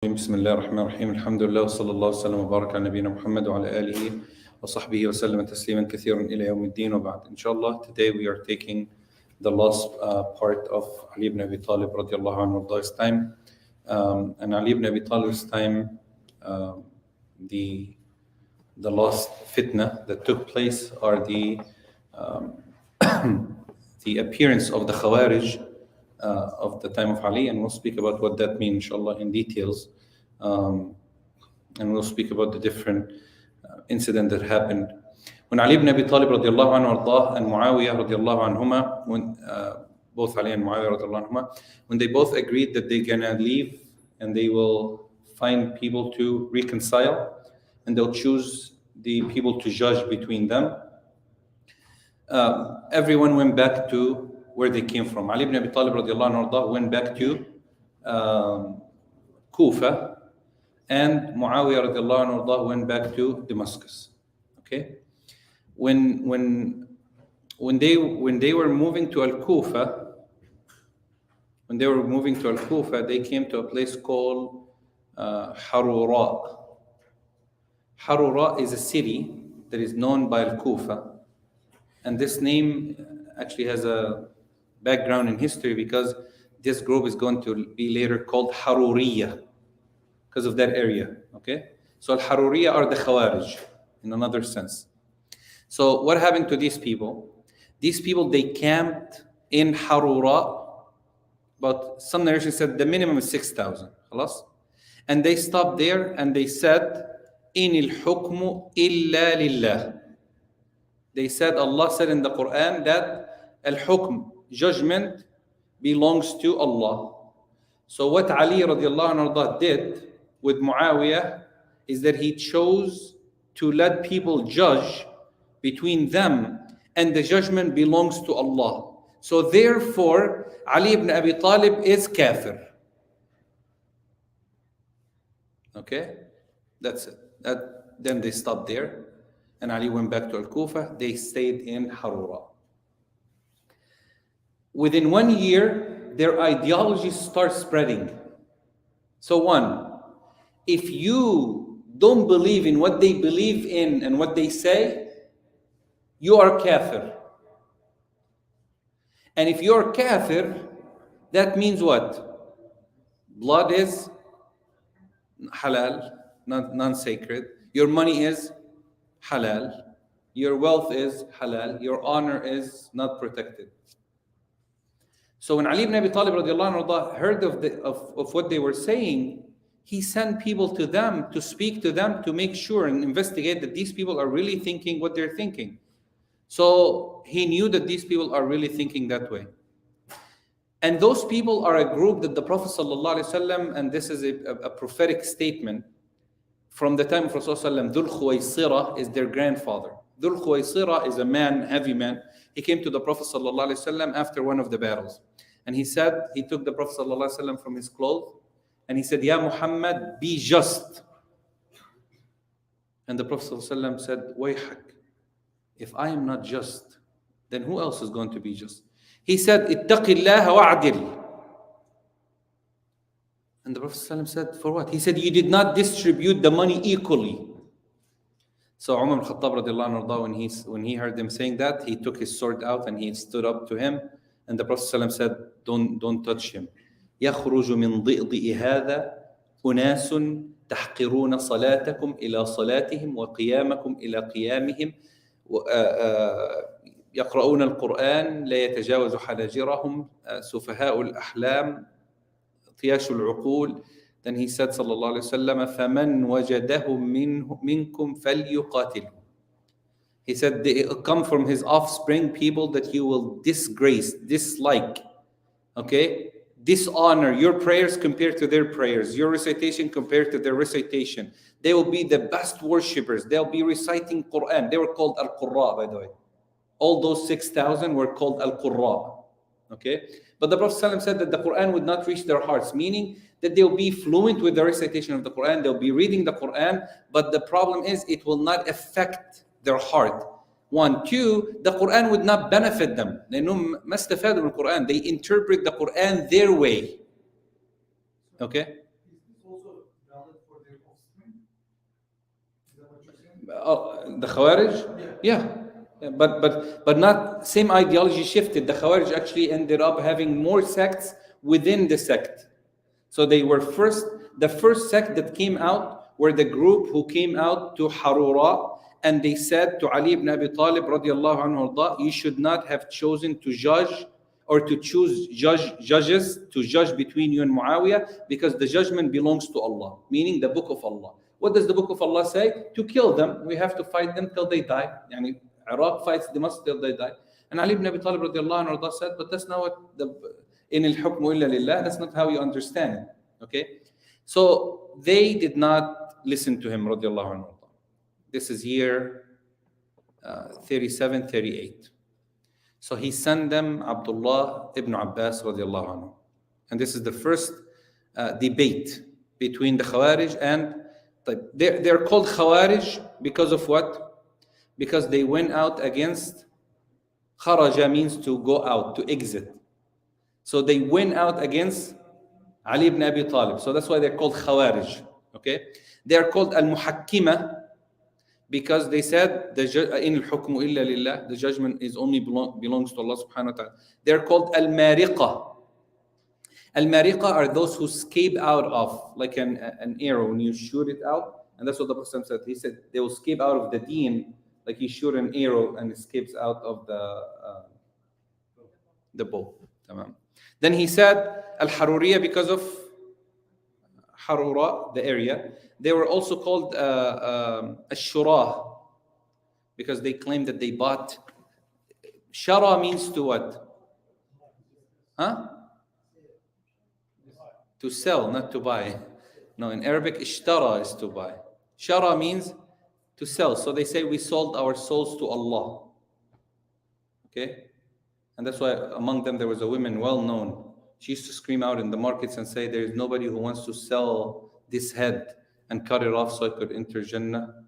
بسم الله الرحمن الرحيم الحمد لله وصلى الله وسلم وبارك على نبينا محمد وعلى آله وصحبه وسلم تسليما كثيرا إلى يوم الدين وبعد. Inshallah, today we are taking the last part of Ali ibn Abi Talib radiallahu anhu his time. And Ali ibn Abi Talib's time, the last fitna that took place are the the appearance of the Khawarij of the time of Ali, and we'll speak about what that means, inshallah, in details. And we'll speak about the different incident that happened. When Ali ibn Abi Talib radiallahu anhu and Muawiyah radiallahu anhuma, when both Ali and Muawiyah radiallahu anhuma, when they both agreed that they're gonna leave and they will find people to reconcile and they'll choose the people to judge between them, everyone went back to where they came from. Ali ibn Abi Talib radiallahu anhu went back to Kufa, and Muawiyah radiallahu anhu went back to Damascus. Okay, when they were moving to Al-Kufa, they came to a place called Harura. Harura is a city that is known by Al-Kufa, and this name actually has a background in history because this group is going to be later called Haruriya because of that area. Okay, so Al-Haruriya are the Khawarij in another sense. So what happened to these people? These people, they camped in Harura, but some narration said the minimum is 6,000. And they stopped there and they said, "Inil hukmu illa lillah." They said, Allah said in the Quran that al-hukm, judgment, belongs to Allah. So what Ali radiallahu anhu did with Muawiyah is that he chose to let people judge between them, and the judgment belongs to Allah. So therefore, Ali ibn Abi Talib is kafir. Okay, that's it. Then they stopped there, and Ali went back to Al-Kufa. They stayed in Harura. Within 1 year, their ideologies start spreading. So one, if you don't believe in what they believe in and what they say, you are kafir. And if you are kafir, that means what? Blood is halal, non-sacred. Your money is halal. Your wealth is halal. Your honor is not protected. So when Ali ibn Abi Talib radiallahu anhu heard of what they were saying, he sent people to them to speak to them to make sure and investigate that these people are really thinking what they're thinking. So he knew that these people are really thinking that way. And those people are a group that the Prophet ﷺ, and this is a prophetic statement from the time of Rasulullah, Dhul Khuwaysira is their grandfather. Dhul Khuwaysira is a man, heavy man. He came to the Prophet ﷺ after one of the battles. And he said, he took the Prophet ﷺ from his clothes and he said, "Ya Muhammad, be just." And the Prophet ﷺ said, "Wayhak, if I am not just, then who else is going to be just?" He said, "Ittaqillaha wa'adil." And the Prophet ﷺ said, "For what?" He said, "You did not distribute the money equally." So Umar al-Khattab radiallahu anhu, when he heard them saying that, he took his sword out and he stood up to him. And the Prophet ﷺ said, don't touch him. يَخْرُجُ مِنْ ضِئْضِئِ هَذَا أُنَاسٌ تَحْقِرُونَ صَلَاتَكُمْ إِلَى صَلَاتِهِمْ وَقِيَامَكُمْ إِلَى قِيَامِهِمْ يقرؤون القرآن لا يتجاوز حناجرهم سفهاء الأحلام طياش العقول. Then he said, sallallahu alayhi wa sallam, فَمَنْ وَجَدَهُمْ مِنْكُمْ فَلْيُقَاتِلْهُ. He said, they come from his offspring, people that you will disgrace, dislike, okay? Dishonor your prayers compared to their prayers, your recitation compared to their recitation. They will be the best worshippers. They'll be reciting Quran. They were called Al-Qurra, by the way. All those 6,000 were called Al-Qurra, okay? But the Prophet ﷺ said that the Quran would not reach their hearts, meaning that they'll be fluent with the recitation of the Quran, they'll be reading the Quran, but the problem is it will not affect their heart. 1, 2, the Quran would not benefit them. لأنهم ما استفادوا من القرآن. They interpret the Quran their way. Okay? Also The Khawarij? Yeah. But not same ideology shifted. The Khawarij actually ended up having more sects within the sect. So they were the first sect that came out were the group who came out to Harura, and they said to Ali ibn Abi Talib radiallahu anhu, you should not have chosen to judge or to choose judges to judge between you and Muawiyah, because the judgment belongs to Allah, meaning the book of Allah. What does the book of Allah say? To kill them. We have to fight them till they die. Yani Iraq fights Damascus till they die. And Ali ibn Abi Talib radiallahu anhu said, but that's not what in al-hukmu illa lillah, that's not how you understand it. Okay? So they did not listen to him radiallahu anhu. This is year 37, 38. So he sent them Abdullah ibn Abbas radiallahu anhu. And this is the first debate between the Khawarij and they're called Khawarij because of what? Because they went out against, kharaja means to go out, to exit. So they went out against Ali ibn Abi Talib. So that's why they're called Khawarij. Okay? They're called Al-Muhakkima because they said in al-hukmu illa lillah, the judgment is only belongs to Allah subhanahu wa ta'ala. They're called Al-Mariqa. Al-Mariqa are those who escape out of, like an arrow when you shoot it out. And that's what the Prophet said. He said they will escape out of the deen, like you shoot an arrow and escapes out of the bow. Then he said Al-Haruriya because of Harura, the area. They were also called Ash-Shurah because they claimed that they bought. Shara means to what? Huh? To sell, not to buy. No, in Arabic, ishtara is to buy. Shara means to sell. So they say we sold our souls to Allah. Okay? And that's why among them there was a woman well known. She used to scream out in the markets and say, there is nobody who wants to sell this head and cut it off so I could enter Jannah.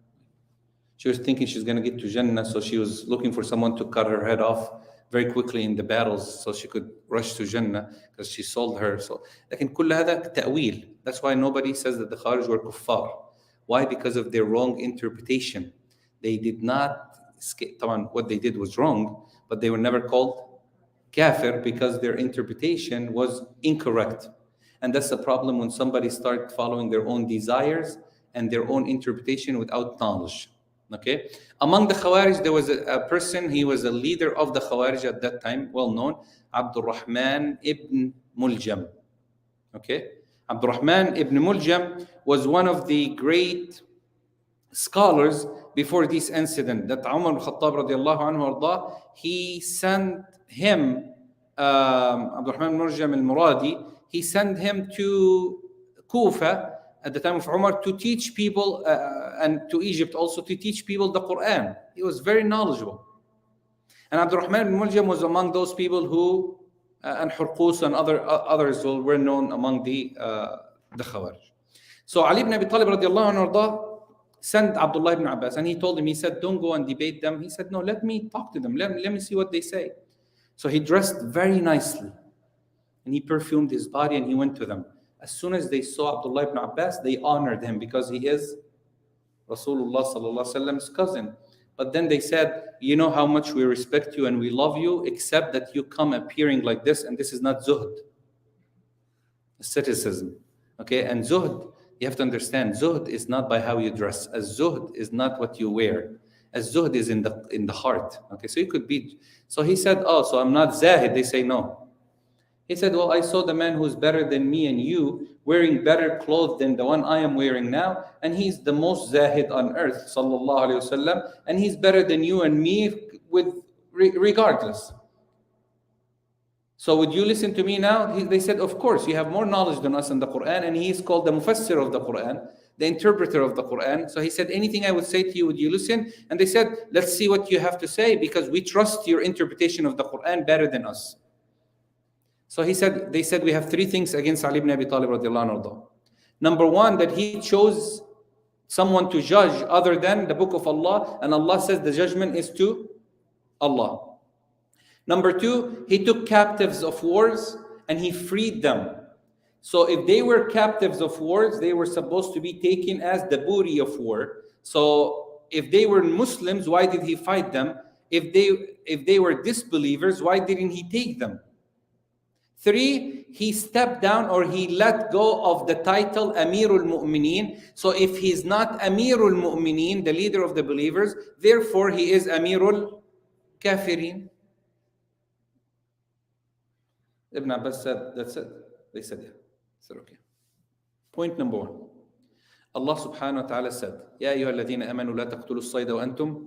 She was thinking she's going to get to Jannah, so she was looking for someone to cut her head off very quickly in the battles so she could rush to Jannah because she sold her. So, لكن كل هذا تأويل. That's why nobody says that the Khawarij were kuffar. Why? Because of their wrong interpretation. They did not escape. What they did was wrong, but they were never called kafir because their interpretation was incorrect. And that's the problem when somebody starts following their own desires and their own interpretation without knowledge. Okay? Among the Khawarij, there was a person, he was a leader of the Khawarij at that time, well known, Abdul Rahman ibn Muljam. Okay? Abdul Rahman ibn Muljam was one of the great scholars before this incident that Umar al-Khattab radiallahu anhu arda, he sent him, Abdul Rahman ibn Muljam al-Muradi, he sent him to Kufa at the time of Umar to teach people, and to Egypt also to teach people the Quran. He was very knowledgeable. And Abdul Rahman ibn Muljam was among those people who, and Hurqus and others were known among the Khawarij. So Ali ibn Abi Talib radiallahu anhu arda sent Abdullah ibn Abbas, and he told him, he said, don't go and debate them. He said, no, let me talk to them. Let me see what they say. So he dressed very nicely and he perfumed his body and he went to them. As soon as they saw Abdullah ibn Abbas, they honored him because he is Rasulullah sallallahu alaihi wasallam's cousin. But then they said, you know how much we respect you and we love you, except that you come appearing like this, and this is not zuhd. Asceticism. Okay, and zuhd, you have to understand, zuhd is not by how you dress. As zuhd is not what you wear. As zuhd is in the heart. Okay, so you could be. So he said, oh, so I'm not zahid. They say no. He said, well, I saw the man who's better than me and you wearing better clothes than the one I am wearing now, and he's the most zahid on earth, sallallahu alaihi wasallam, and he's better than you and me regardless. So would you listen to me now? They said, of course, you have more knowledge than us in the Quran, and he is called the mufassir of the Quran, the interpreter of the Quran. So he said, anything I would say to you, would you listen? And they said, let's see what you have to say, because we trust your interpretation of the Quran better than us. So they said, we have three things against Ali ibn Abi Talib radiallahu anhu. Number one, that he chose someone to judge other than the book of Allah, and Allah says the judgment is to Allah. Number two, he took captives of wars and he freed them. So if they were captives of wars, they were supposed to be taken as the booty of war. So if they were Muslims, why did he fight them? If they were disbelievers, why didn't he take them? 3, he stepped down or he let go of the title Amirul Mu'mineen. So if he's not Amirul Mu'mineen, the leader of the believers, therefore he is Amirul Kafirin. Ibn Abbas said, that's it. They said, yeah. I said, okay. Point number 1. Allah subhanahu wa ta'ala said, يا أيها الذين آمنوا لا تقتلوا الصيد وأنتم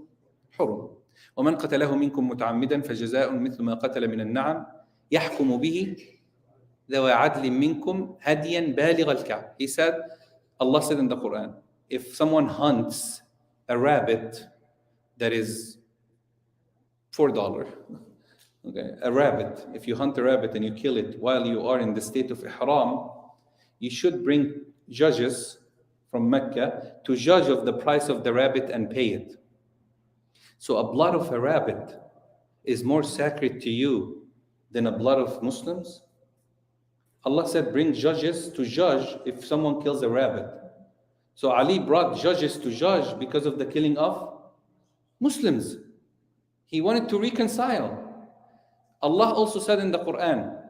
حرم ومن قتله منكم متعمدا فجزاء مثل ما قتل من النعم يحكم به ذوى عدل منكم هديا بالغ الكعب. He said, Allah said in the Quran, if someone hunts a rabbit that is $4, okay, a rabbit, if you hunt a rabbit and you kill it while you are in the state of ihram, you should bring judges from Mecca to judge of the price of the rabbit and pay it. So a blood of a rabbit is more sacred to you than a blood of Muslims? Allah said, bring judges to judge if someone kills a rabbit. So Ali brought judges to judge because of the killing of Muslims. He wanted to reconcile. Allah also said in the Quran,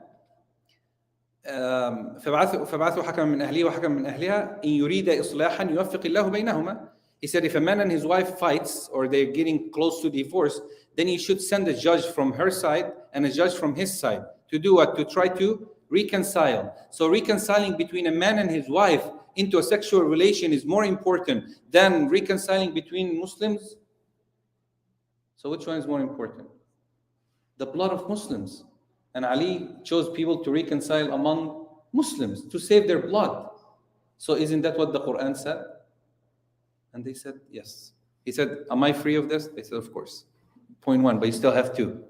فبعثوا حكما من أهله وحكما من أهلها إن يريد إصلاحا يوفق الله بينهما. He said, if a man and his wife fights or they're getting close to divorce, then he should send a judge from her side and a judge from his side. To do what? To try to reconcile. So reconciling between a man and his wife into a sexual relation is more important than reconciling between Muslims. So which one is more important? The blood of Muslims. And Ali chose people to reconcile among Muslims, to save their blood. So isn't that what the Quran said? And they said, yes. He said, am I free of this? They said, of course. Point 1, but you still have 2.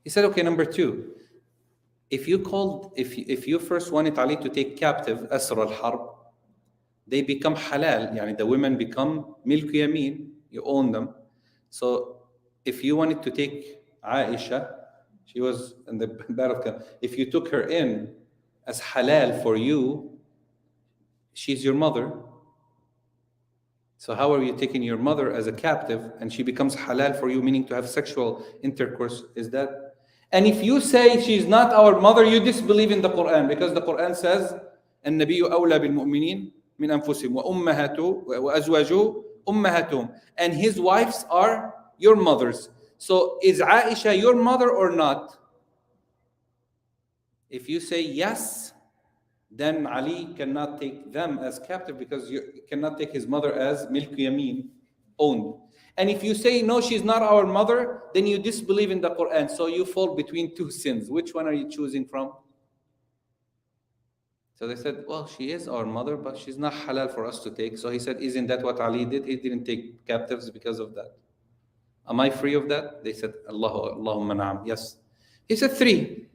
He said, okay, number 2. If you first wanted Ali to take captive, Asra al-Harb, they become halal, yani the women become milk yamin, you own them. So if you wanted to take Aisha, she was in the Battle of Nahrawan, if you took her in as halal for you, she's your mother. So how are you taking your mother as a captive and she becomes halal for you, meaning to have sexual intercourse? Is that? And if you say she's not our mother, you disbelieve in the Quran, because the Quran says, النبي أولى بالمؤمنين من أنفسهم وأمهاته وأزواجه أمهاتهم, and his wives are your mothers. So is Aisha your mother or not? If you say yes, then Ali cannot take them as captive, because you cannot take his mother as milk yamin, owned. And if you say no, she's not our mother, then you disbelieve in the Quran. So you fall between 2 sins. Which one are you choosing from? So they said, well, she is our mother, but she's not halal for us to take. So he said, isn't that what Ali did? He didn't take captives because of that. Am I free of that? They said, Allahumma na'am. Yes. He said 3.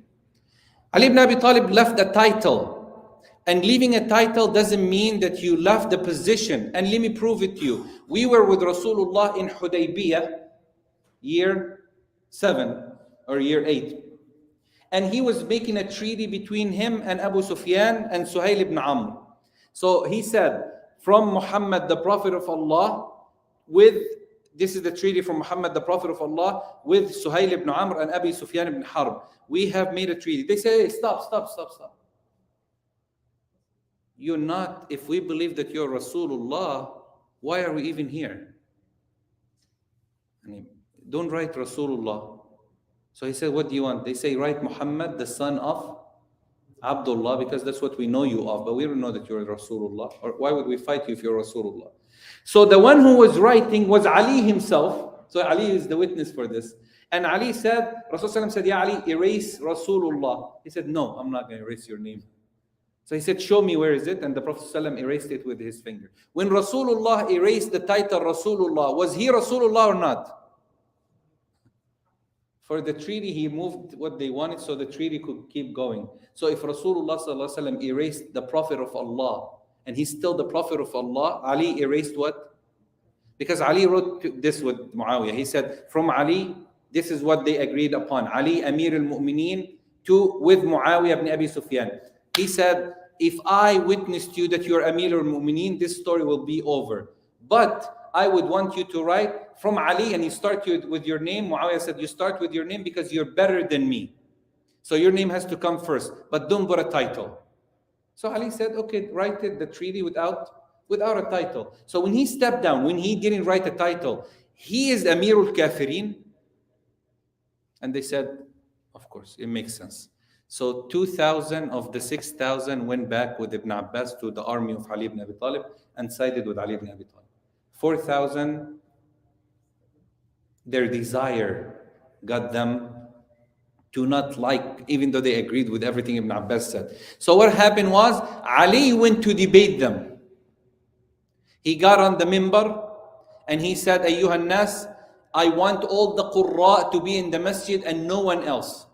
Ali ibn Abi Talib left a title. And leaving a title doesn't mean that you left the position. And let me prove it to you. We were with Rasulullah in Hudaybiyah, year 7 or year 8. And he was making a treaty between him and Abu Sufyan and Suhail ibn Amr. So he said, from Muhammad, the Prophet of Allah, this is the treaty from Muhammad, the Prophet of Allah, with Suhail ibn Amr and Abi Sufyan ibn Harb. We have made a treaty. They say, hey, stop. You're not, if we believe that you're Rasulullah, why are we even here? I mean, don't write Rasulullah. So he said, what do you want? They say, write Muhammad, the son of Abdullah, because that's what we know you of, but we don't know that you're Rasulullah. Or why would we fight you if you're Rasulullah? So the one who was writing was Ali himself. So Ali is the witness for this. And Ali said, Rasulullah said, Ya Ali, erase Rasulullah. He said, no, I'm not going to erase your name. So he said, show me where is it? And the Prophet ﷺ erased it with his finger. When Rasulullah erased the title Rasulullah, was he Rasulullah or not? For the treaty, he moved what they wanted so the treaty could keep going. So if Rasulullah ﷺ erased the Prophet of Allah, and he's still the Prophet of Allah, Ali erased what? Because Ali wrote this with Muawiyah. He said, from Ali, this is what they agreed upon. Ali, Amir al-Mu'mineen, with Muawiyah ibn Abi Sufyan. He said, if I witnessed you that you're Amir al-Mu'mineen, this story will be over. But I would want you to write from Ali, and you start with your name. Muawiyah said, you start with your name because you're better than me. So your name has to come first, but don't put a title. So Ali said, okay, write it, the treaty without a title. So when he stepped down, when he didn't write a title, he is Amir al-Kafirin. And they said, of course, it makes sense. So 2,000 of the 6,000 went back with Ibn Abbas to the army of Ali ibn Abi Talib and sided with Ali ibn Abi Talib. 4,000, their desire got them to not like, even though they agreed with everything Ibn Abbas said. So what happened was, Ali went to debate them. He got on the minbar and he said, Ayyuhan nas, I want all the Qurra to be in the masjid and no one else.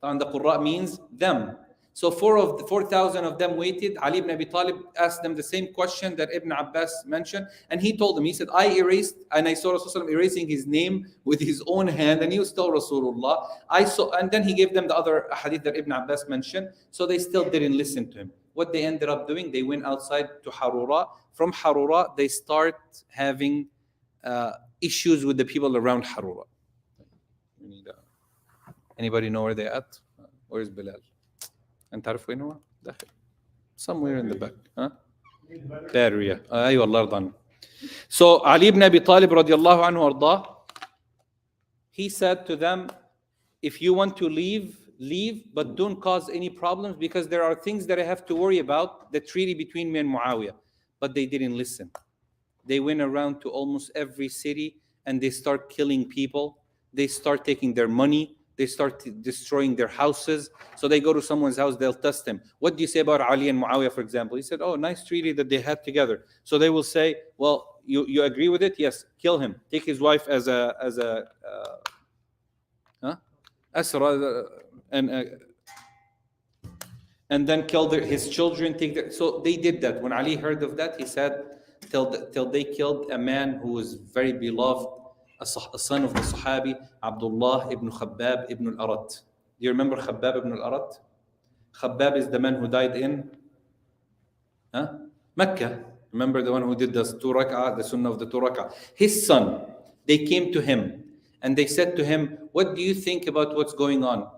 And the Qurra means them. So 4,000 of them waited. Ali ibn Abi Talib asked them the same question that Ibn Abbas mentioned. And he told them, he said, I erased, and I saw Rasulullah erasing his name with his own hand, and he was still Rasulullah. And then he gave them the other hadith that Ibn Abbas mentioned. So they still didn't listen to him. What they ended up doing, they went outside to Harura. From Harura, they start having issues with the people around Harura. Anybody know where they're at? Where is Bilal? أنت عارف وين هو؟ داخل. Somewhere in the back. Huh? There we are. أيوة الله يرضى عنه. So Ali ibn Abi Talib radiallahu anhu ardah, he said to them, if you want to leave, but don't cause any problems, because there are things that I have to worry about, the treaty between me and Muawiyah. But they didn't listen. They went around to almost every city and they start killing people. They start taking their money. They start destroying their houses. So they go to someone's house, they'll test him. What do you say about Ali and Muawiyah, for example? He said, oh, nice treaty that they had together. So they will say, well, you agree with it? Yes, kill him. Take his wife as a asra, and then kill his children. So they did that. When Ali heard of that, he said, till they killed a man who was very beloved, a son of the Sahabi, Abdullah ibn Khabbab ibn al-Arat. Do you remember Khabbab ibn al-Arat? Khabbab is the man who died in Mecca. Remember the one who did the 2 rak'ah, the sunnah of the 2 rak'ah. His son, they came to him and they said to him, what do you think about what's going on?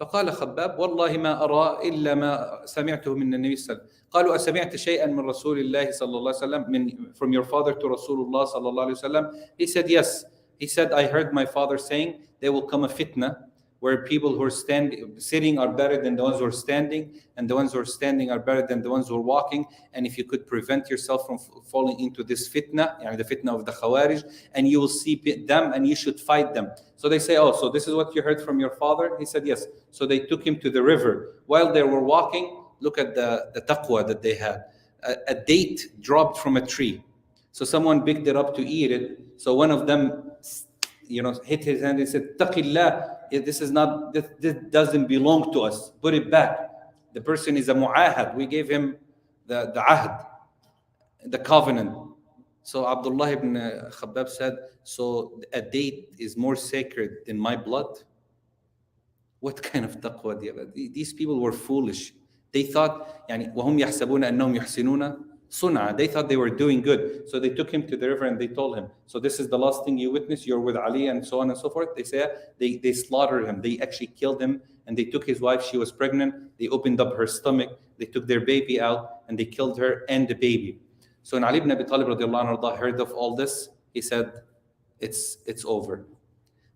فقال خباب والله ما أرى إلا ما سمعته من النبي صلى الله عليه وسلم. قالوا أسمعت شيئا من رسول الله صلى الله عليه وسلم, from your father to Rasulullah صلى الله عليه وسلم? He said, yes. He said, I heard my father saying there will come a fitna where people who are sitting are better than the ones who are standing, and the ones who are standing are better than the ones who are walking. And if you could prevent yourself from falling into this fitna, the fitna of the Khawarij, and you will see them and you should fight them. So they say, oh, so this is what you heard from your father? He said, yes. So they took him to the river. While they were walking, look at the taqwa that they had. A date dropped from a tree. So someone picked it up to eat it. So one of them, hit his hand and said, Taqillah, this doesn't belong to us. Put it back. The person is a mu'ahad. We gave him the ahd, the covenant. So Abdullah ibn Khabbab said, so a date is more sacred than my blood? What kind of taqwa do you have? These people were foolish. They thought, وَهُمْ يَحْسَبُونَ أَنَّهُمْ يُحْسِنُونَ صُنْعًا. They thought they were doing good. So they took him to the river and they told him, so this is the last thing you witness, you're with Ali and so on and so forth. They say, they slaughtered him. They actually killed him and they took his wife. She was pregnant. They opened up her stomach. They took their baby out and they killed her and the baby. So when Ali ibn Abi Talib radiallahu anhu heard of all this, he said, it's over.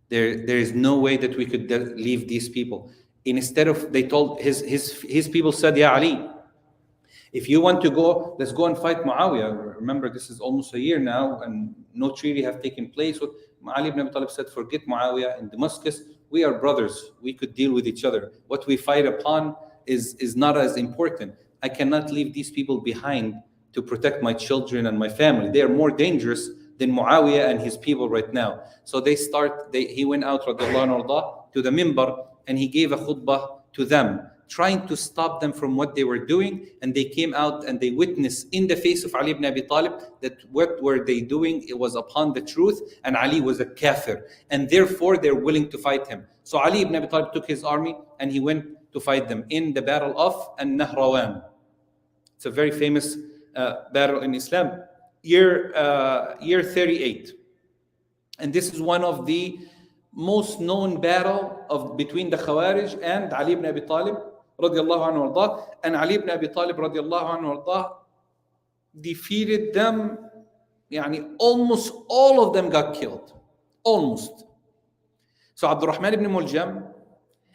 There is no way that we could leave these people. Instead of, they told his people said, Ya Ali, if you want to go, let's go and fight Muawiyah. Remember, this is almost a year now and no treaty have taken place. So Ali ibn Abi Talib said, forget Muawiyah in Damascus. We are brothers. We could deal with each other. What we fight upon is not as important. I cannot leave these people behind to protect my children and my family. They are more dangerous than Muawiyah and his people right now. So he went out radiallahu anhu to the minbar and he gave a khutbah to them, trying to stop them from what they were doing. And they came out and they witnessed in the face of Ali ibn Abi Talib that what were they doing, it was upon the truth, and Ali was a kafir, and therefore they're willing to fight him. So Ali ibn Abi Talib took his army and he went to fight them in the Battle of Nahrawan. It's a very famous battle in Islam, year 38. And this is one of the most known battle between the Khawarij and Ali ibn Abi Talib radiallahu anhu wardah. And Ali ibn Abi Talib radiallahu anhu wardah defeated them. Yani almost all of them got killed. Almost. So Abdurrahman ibn Muljam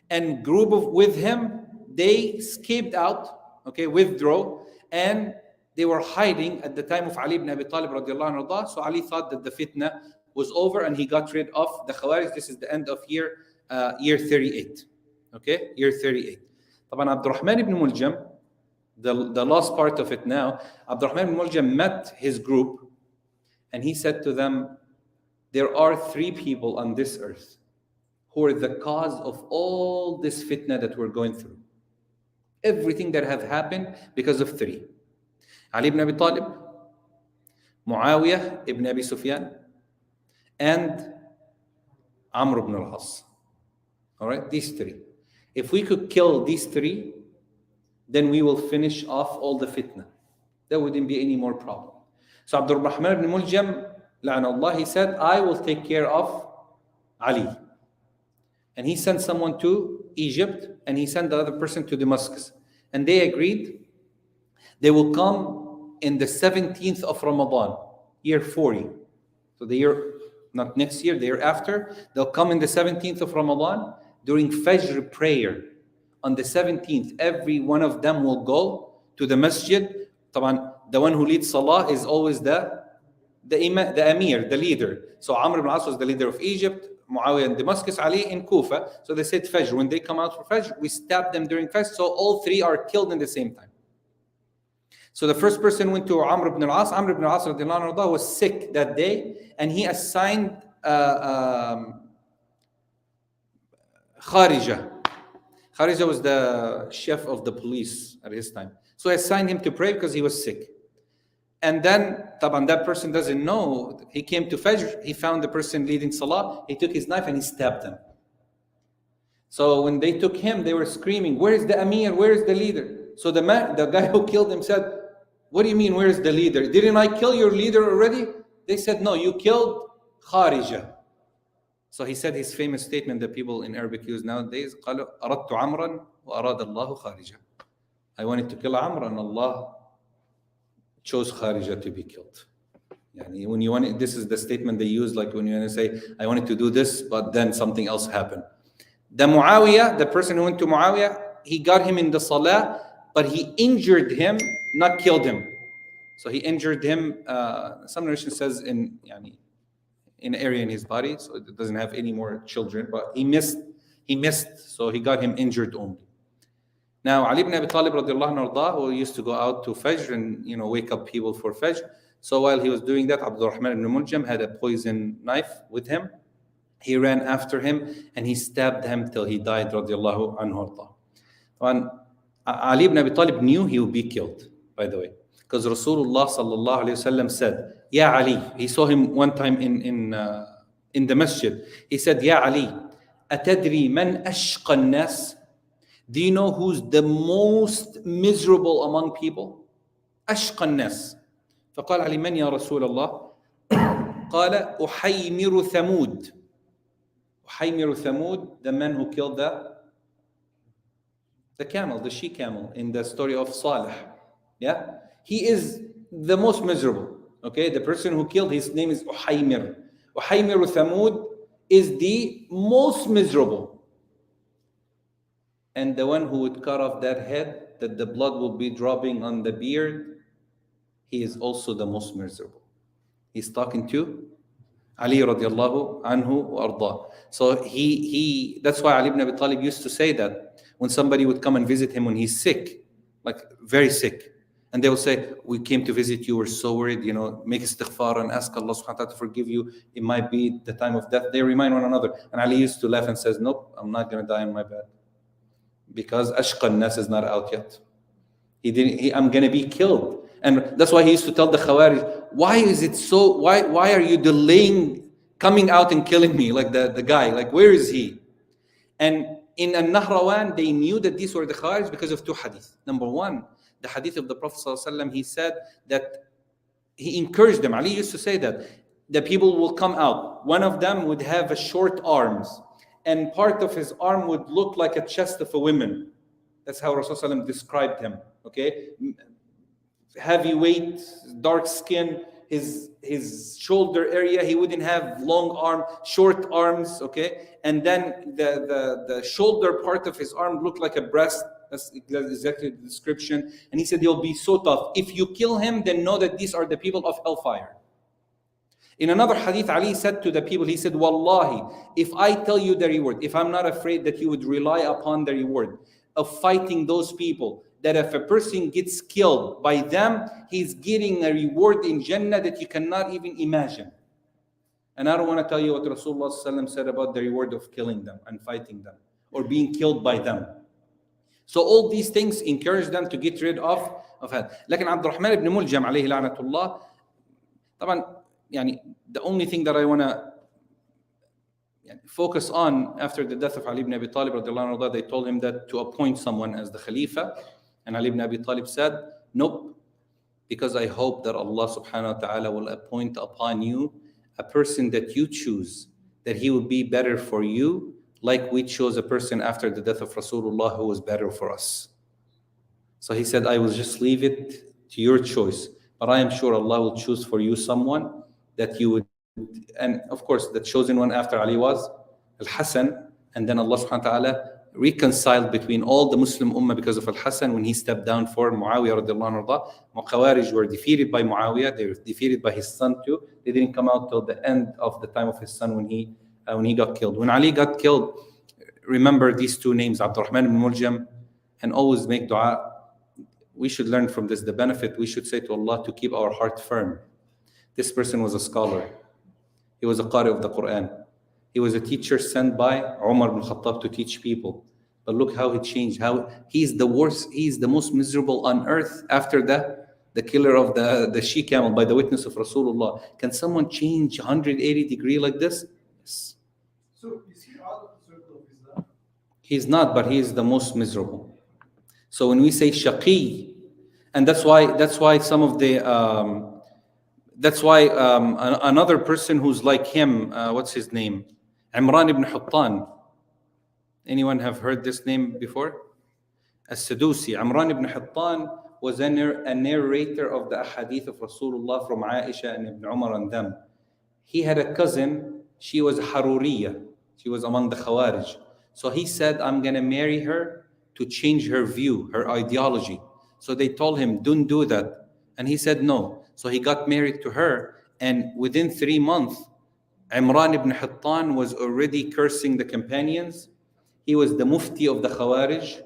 and group with him, they escaped out, okay, withdraw, and they were hiding at the time of Ali ibn Abi Talib radiallahu anhu. So Ali thought that the fitna was over and he got rid of the Khawarij. This is the end of year 38. Okay, year 38. طبعا Abdurrahman ibn Muljam, the last part of it now, Abdurrahman ibn Muljam met his group and he said to them, there are 3 people on this earth who are the cause of all this fitna that we're going through. Everything that have happened because of 3. Ali ibn Abi Talib, Muawiyah ibn Abi Sufyan, and Amr ibn al-As. All right, these 3. If we could kill these 3, then we will finish off all the fitna. There wouldn't be any more problem. So Abdul Rahman ibn Muljam, la'anallah, he said, I will take care of Ali. And he sent someone to Egypt and he sent the other person to Damascus. And they agreed they will come in the 17th of Ramadan, year 40. So the year, not next year, the year after, they'll come in the 17th of Ramadan during Fajr prayer. On the 17th, every one of them will go to the masjid. The one who leads Salah is always the Amir, the leader. So Amr ibn al-As was the leader of Egypt, Muawiyah in Damascus, Ali in Kufa. So they said Fajr. When they come out for Fajr, we stab them during Fajr. So all 3 are killed in the same time. So the first person went to Amr ibn al-As. Amr ibn al-As was sick that day, and he assigned Kharija. Kharija was the chef of the police at his time. So I assigned him to pray because he was sick. And then, that person doesn't know. He came to Fajr. He found the person leading Salah. He took his knife and he stabbed him. So when they took him, they were screaming, where is the Amir? Where is the leader? So the guy who killed him said, what do you mean, where is the leader? Didn't I kill your leader already? They said, no, you killed Kharija. So he said his famous statement that people in Arabic use nowadays, قالوا أردت عمرا وأراد الله خارجا. I wanted to kill Amr and Allah chose Kharija to be killed. Yani when you want, this is the statement they use, like when you want to say, I wanted to do this, but then something else happened. The Muawiyah, the person who went to Muawiyah, he got him in the Salah, but he injured him, not killed him. So he injured him, some narration says in an area in his body, so it doesn't have any more children, but he missed, so he got him injured only. Now, Ali ibn Abi Talib radiallahu anhu, who used to go out to Fajr and wake up people for Fajr. So while he was doing that, Abdurrahman ibn Muljam had a poison knife with him. He ran after him and he stabbed him till he died radiallahu anhu. And Ali ibn Abi Talib knew he would be killed, by the way, because Rasulullah sallallahu alayhi wasallam said, Ya Ali, he saw him one time in the masjid. He said, Ya Ali, atadri man ashqa an-nas? Do you know who's the most miserable among people? أشقى الناس. فقال علي من يا رسول الله؟ قال أحيمر ثمود. أحيمر ثمود, the man who killed the camel, the she camel in the story of Salih. Yeah, he is the most miserable. Okay, the person who killed, his name is Uhaymir. Uhaymir Thamud is the most miserable. And the one who would cut off that head, that the blood will be dropping on the beard, he is also the most miserable. He's talking to Ali radiallahu anhu wa arda. So that's why Ali ibn Abi Talib used to say that when somebody would come and visit him when he's sick, like very sick, and they will say, we came to visit you, we're so worried, make istighfar and ask Allah subhanahu wa ta'ala to forgive you. It might be the time of death. They remind one another. And Ali used to laugh and says, nope, I'm not going to die in my bed. Because Ashqa an-Nas is not out yet. I'm going to be killed. And that's why he used to tell the Khawarij, why are you delaying coming out and killing me? Like the guy, like where is he? And in Nahrawan, they knew that these were the Khawarij because of 2 hadith. Number 1, the hadith of the Prophet ﷺ, he said that he encouraged them. Ali used to say that the people will come out. One of them would have a short arms, and part of his arm would look like a chest of a woman. That's how Rasulullah described him. Okay, heavyweight, dark skin. His shoulder area, he wouldn't have long arm, short arms. Okay, and then the shoulder part of his arm looked like a breast. That's exactly the description. And he said he'll be so tough. If you kill him, then know that these are the people of hellfire. In another hadith, Ali said to the people, he said, Wallahi, if I tell you the reward, if I'm not afraid that you would rely upon the reward of fighting those people, that if a person gets killed by them, he's getting a reward in Jannah that you cannot even imagine. And I don't want to tell you what Rasulullah ﷺ said about the reward of killing them and fighting them or being killed by them. So all these things encourage them to get rid of that. لكن عبد الرحمن ibn Muljam عليه لعنة الله, طبعا يعني the only thing that I want to focus on after the death of Ali ibn Abi Talib radiallahu anhu, they told him that to appoint someone as the Khalifa, and Ali ibn Abi Talib said, nope, because I hope that Allah subhanahu wa ta'ala will appoint upon you a person that you choose, that he would be better for you, like we chose a person after the death of Rasulullah who was better for us. So he said, I will just leave it to your choice, but I am sure Allah will choose for you someone that you would. And of course, the chosen one after Ali was Al-Hasan, and then Allah subhanahu wa ta'ala reconciled between all the Muslim ummah because of Al-Hasan when he stepped down for Muawiyah radiallahu anhu. Khawarij were defeated by Muawiyah, they were defeated by his son too. They didn't come out till the end of the time of his son when he got killed. When Ali got killed, remember these two names, Abdurrahman ibn Muljam, and always make dua. We should learn from this the benefit. We should say to Allah to keep our heart firm. This person was a scholar. He was a qari of the Quran. He was a teacher sent by Umar ibn Khattab to teach people. But look how he changed. How he's the worst, he's the most miserable on earth after the killer of the she camel by the witness of Rasulullah. Can someone change 180 degree like this? Yes. So is he out of the circle of Islam? He's not, but he is the most miserable. So when we say shaqi, and that's why some of the another person who's like him, what's his name? Imran ibn Huttan. Anyone have heard this name before? As-Sadusi. Imran ibn Huttan was a narrator of the ahadith of Rasulullah from Aisha and Ibn Umar and them. He had a cousin, she was Haruriya. She was among the Khawarij. So he said, I'm going to marry her to change her view, her ideology. So they told him, don't do that. And he said no. So he got married to her, and within 3 months, Imran ibn Huttan was already cursing the companions. He was the mufti of the Khawarij.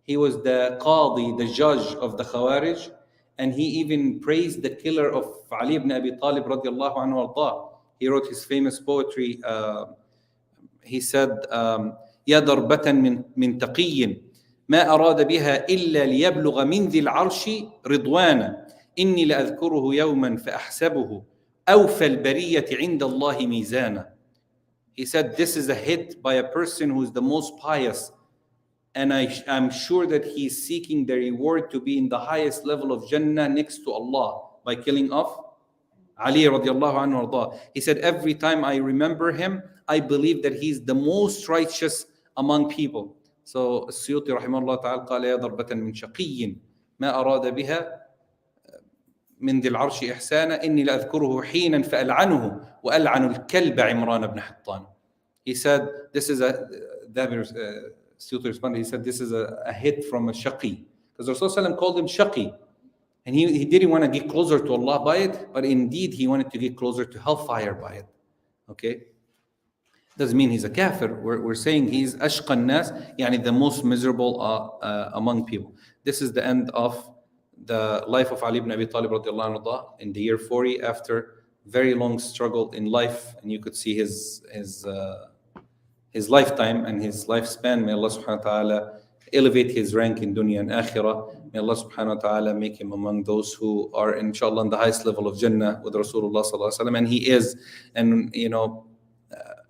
He was the qadi, the judge of the Khawarij. And he even praised the killer of Ali ibn Abi Talib radiallahu anhu arda. He wrote his famous poetry. He said, يا ضربة من تقي ما أراد بها إلا ليبلغ من ذي العرش رضوانا إني لأذكره يوما فأحسبه أوفى البرية عند الله ميزانا. He said, this is a hit by a person who is the most pious, and I'm sure that he is seeking the reward to be in the highest level of Jannah next to Allah by killing off Ali radiallahu anhu arda. He said, every time I remember him, I believe that he's the most righteous among people. So السيوطي رحمه الله تعالى قال يا ضربة من شقي ما أراد بها من ذي العرش إحسانا إني لأذكره حينا فألعنه وألعن الكلب عمران بن حطان. He said, this is Suyuti responded, he said, this is a hit from a shaqi. Because Rasulullah called him shaqi. And he didn't want to get closer to Allah by it, but indeed he wanted to get closer to hellfire by it. Okay? Doesn't mean he's a kafir. We're saying he's ashqa nas, yani the most miserable among people. This is the end of the life of Ali ibn Abi Talib radiallahu anhu in the year 40 after very long struggle in life, and you could see his lifetime and his lifespan. May Allah subhanahu wa ta'ala elevate his rank in dunya and akhirah. May Allah subhanahu wa ta'ala make him among those who are inshallah in the highest level of Jannah with Rasulullah sallallahu alaihi wasallam. And he is. And you know,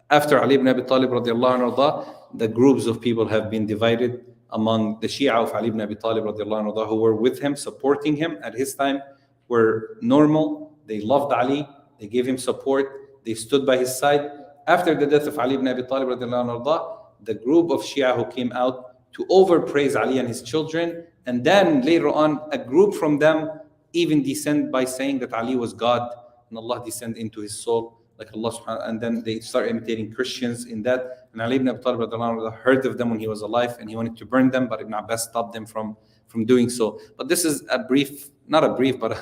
after Ali ibn Abi Talib radiallahu anhu, the groups of people have been divided. among the Shia of Ali ibn Abi Talib radiallahu anhu, who were with him, supporting him at his time, were normal. They loved Ali, they gave him support, they stood by his side. After the death of Ali ibn Abi Talib radiallahu anhu, the group of Shia who came out to overpraise Ali and his children, and then later on a group from them even descend by saying that Ali was God and Allah descend into his soul, like Allah subhanahu, and then they start imitating Christians in that. And Ali ibn Abi Talib heard of them when he was alive and he wanted to burn them, but Ibn Abbas stopped them from doing so. But this is a brief, not a brief, but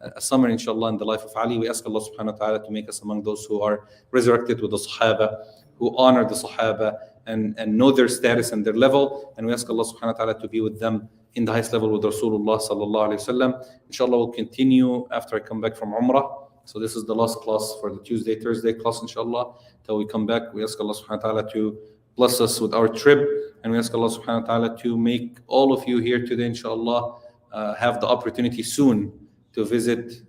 a summary, inshallah, in the life of Ali. We ask Allah subhanahu wa ta'ala to make us among those who are resurrected with the Sahaba, who honor the Sahaba and know their status and their level. And we ask Allah subhanahu wa ta'ala to be with them in the highest level with Rasulullah sallallahu alayhi wa sallam. Inshallah, we'll continue after I come back from Umrah. So this is the last class for the Tuesday, Thursday class, inshallah. Till we come back, we ask Allah subhanahu wa ta'ala to bless us with our trip. And we ask Allah subhanahu wa ta'ala to make all of you here today, inshallah, have the opportunity soon to visit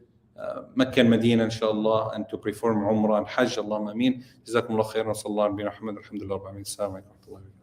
Mecca and Medina, inshallah, and to perform Umrah and Hajj. Allahumma ameen. Jazakumullah khairan wa sallallahu alayhi wa sallam. Alhamdulillah. Assalamu alaikum wa rahmatullahi wa barakatuh.